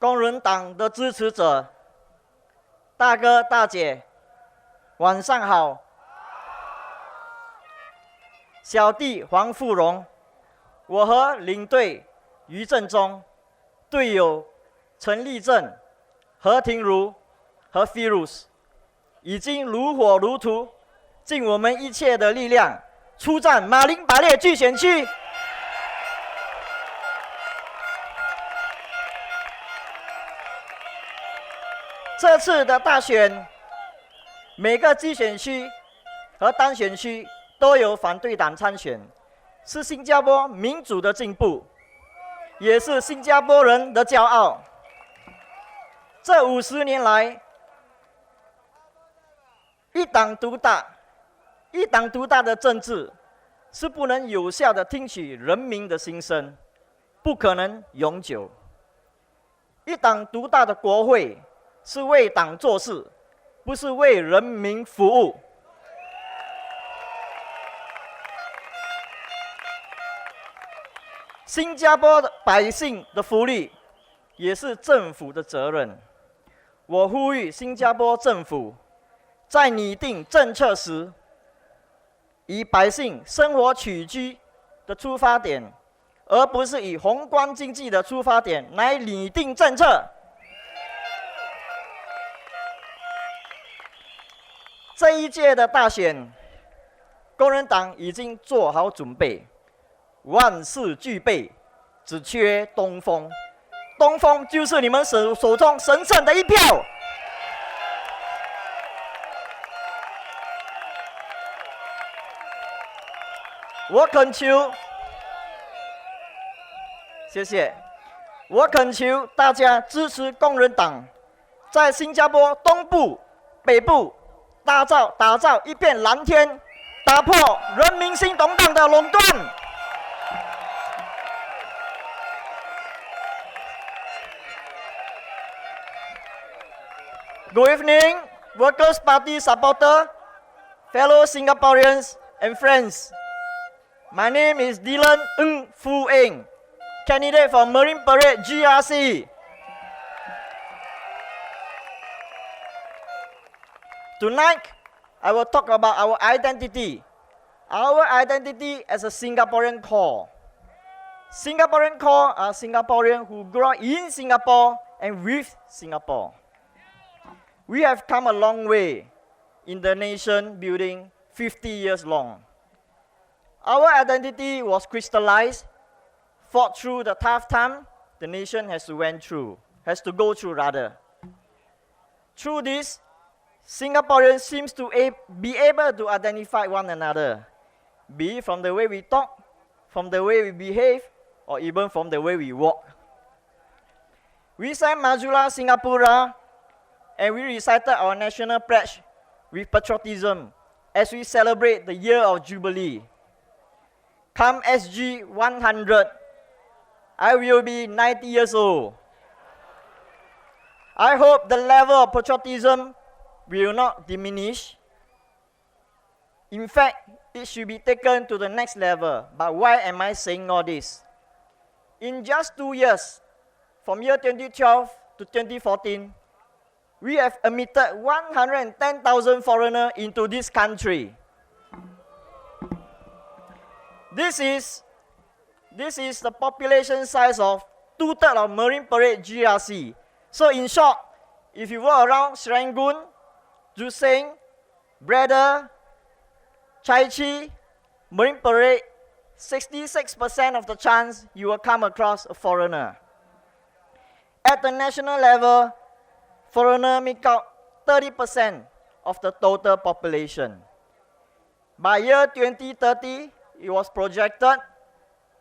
工人党的支持者，大哥大姐，晚上好。小弟黄富荣，我和领队于正中、队友陈立正、何庭如和 Firuz 已经如火如荼，尽我们一切的力量出战马林巴列巨选区。这次的大选，每个基选区和单选区都有反对党参选，是新加坡民主的进步，也是新加坡人的骄傲。这50年来，一党独大的政治是不能有效的听取人民的心声，不可能永久。一党独大的国会是为党做事，不是为人民服务。新加坡的百姓的福利也是政府的责任。我呼吁新加坡政府在拟定政策时，以百姓生活起居的出发点，而不是以宏观经济的出发点来拟定政策。这一届的大选，工人党已经做好准备，万事俱备，只缺东风。东风就是你们手中神圣的一票。我恳求，谢谢。我恳求大家支持工人党，在新加坡东部、北部打造一片蓝天，打破人民行动党的垄断。Good evening, Workers' Party supporter, fellow Singaporeans and friends. My name is Dylan Ng Fu Eng, candidate for Marine Parade GRC. Tonight, I will talk about our identity. Our identity as a Singaporean core. Singaporean core are Singaporeans who grow in Singapore and with Singapore. We have come a long way in the nation building 50 years long. Our identity was crystallized, fought through the tough time the nation has to go through rather. Through this, Singaporeans seems to be able to identify one another, be it from the way we talk, from the way we behave, or even from the way we walk. We sang Majulah Singapura, and we recited our national pledge with patriotism as we celebrate the year of Jubilee. Come SG 100, I will be 90 years old. I hope the level of patriotism will not diminish. In fact, it should be taken to the next level. But why am I saying all this? In just 2 years, from year 2012 to 2014, we have admitted 110,000 foreigners into this country. This is the population size of 2/3 of Marine Parade GRC. So in short, if you walk around Serangoon, Joo Seng, Breda, Chai Chee, Marine Parade, 66% of the chance you will come across a foreigner. At the national level, foreigners make up 30% of the total population. By year 2030, it was projected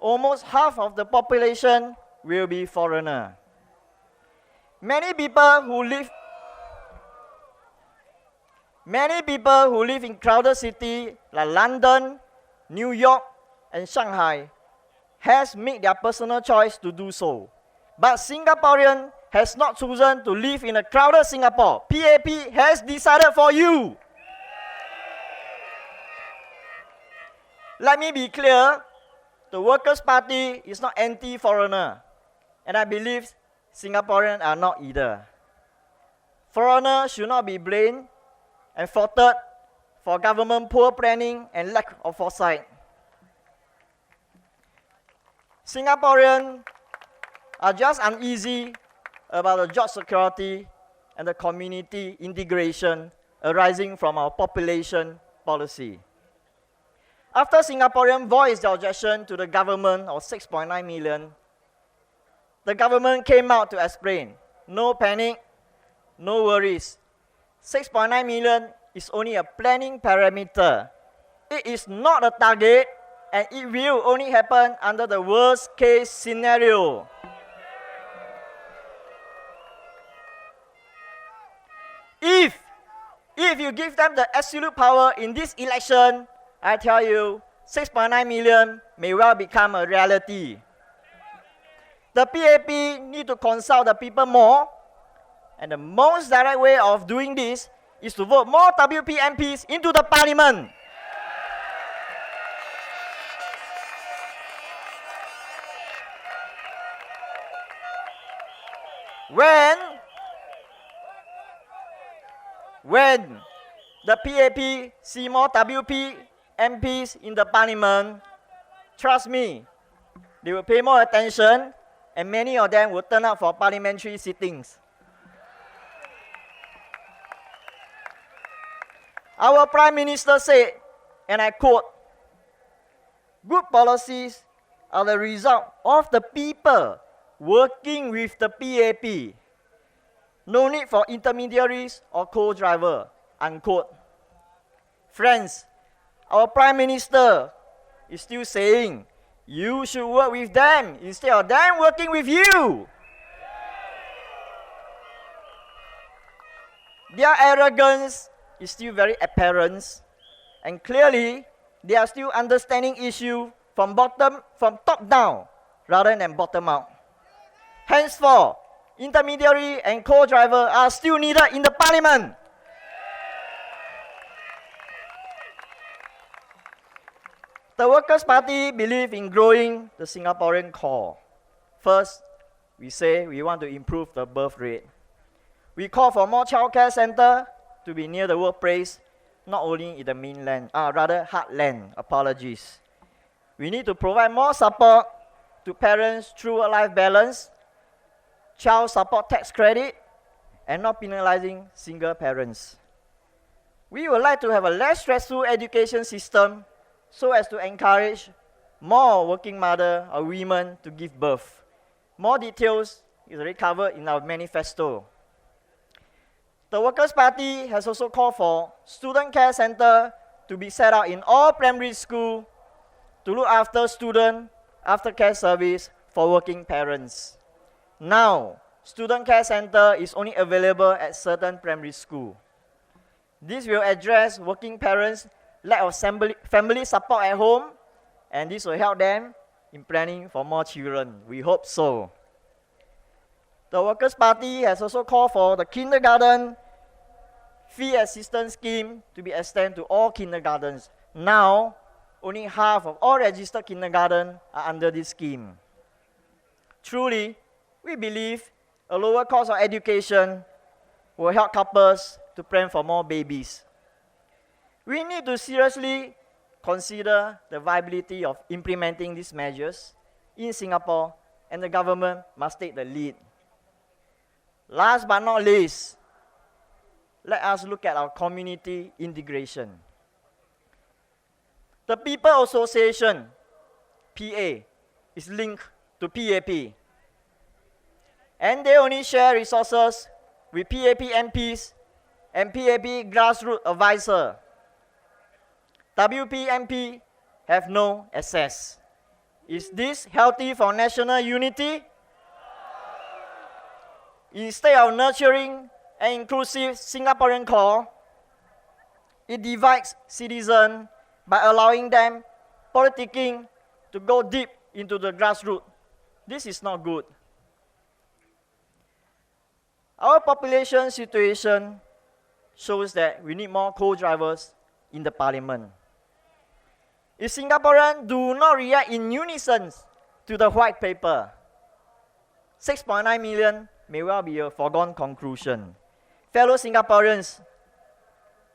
almost half of the population will be foreigner. Many people who live in crowded cities like London, New York, and Shanghai has made their personal choice to do so. But Singaporean has not chosen to live in a crowded Singapore. PAP has decided for you. Let me be clear, the Workers' Party is not anti-foreigner, and I believe Singaporeans are not either. Foreigners should not be blamed and faulted for government poor planning and lack of foresight. Singaporeans are just uneasy about the job security and the community integration arising from our population policy. After Singaporeans voiced their objection to the government of 6.9 million, the government came out to explain, no panic, no worries. 6.9 million is only a planning parameter. It is not a target, and it will only happen under the worst case scenario. If you give them the absolute power in this election, I tell you, 6.9 million may well become a reality. The PAP need to consult the people more, and the most direct way of doing this is to vote more WP MPs into the parliament. When the PAP see more WP MPs in the parliament, trust me, they will pay more attention and many of them will turn up for parliamentary sittings. Our Prime Minister said, and I quote, "Good policies are the result of the people working with the PAP. No need for intermediaries or co-driver," unquote. Friends, our Prime Minister is still saying, you should work with them instead of them working with you. Their arrogance is still very apparent, and clearly they are still understanding issue from top down rather than bottom up. Henceforth, intermediary and co-driver are still needed in the parliament. The Workers' Party believe in growing the Singaporean core. First, we say we want to improve the birth rate. We call for more childcare centre to be near the workplace, not only in the mainland, heartland, apologies. We need to provide more support to parents through work-life balance, child support tax credit, and not penalizing single parents. We would like to have a less stressful education system so as to encourage more working mother or women to give birth. More details is already covered in our manifesto. The Workers' Party has also called for student care center to be set up in all primary schools to look after student aftercare service for working parents. Now, student care center is only available at certain primary schools. This will address working parents' lack of family support at home, and this will help them in planning for more children. We hope so. The Workers' Party has also called for the kindergarten fee assistance scheme to be extended to all kindergartens. Now, only half of all registered kindergartens are under this scheme. Truly, we believe a lower cost of education will help couples to plan for more babies. We need to seriously consider the viability of implementing these measures in Singapore, and the government must take the lead. Last but not least, let us look at our community integration. The People Association, PA, is linked to PAP, and they only share resources with PAP MPs and PAP grassroots advisor. WP MP have no access. Is this healthy for national unity? Instead of nurturing an inclusive Singaporean core, it divides citizens by allowing them politicking to go deep into the grassroots. This is not good. Our population situation shows that we need more co-drivers in the parliament. If Singaporeans do not react in unison to the white paper, 6.9 million may well be a foregone conclusion. Fellow Singaporeans,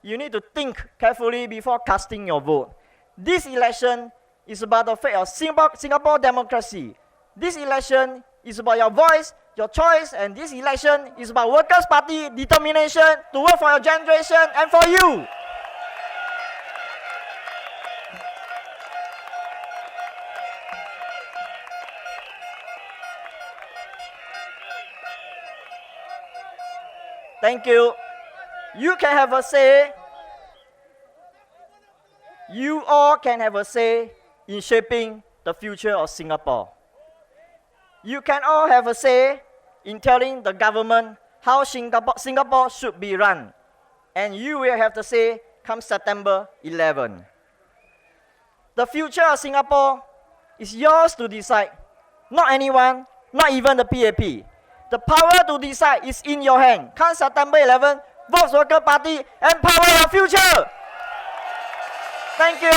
you need to think carefully before casting your vote. This election is about the fate of Singapore democracy. This election is about your voice, your choice, and this election is about Workers' Party determination to work for your generation and for you. Thank you. You can have a say. You all can have a say in shaping the future of Singapore. You can all have a say in telling the government how Singapore should be run. And you will have to say come September 11. The future of Singapore is yours to decide. Not anyone, not even the PAP. The power to decide is in your hand. Come September 11, vote Workers' Party, empower your future. Thank you.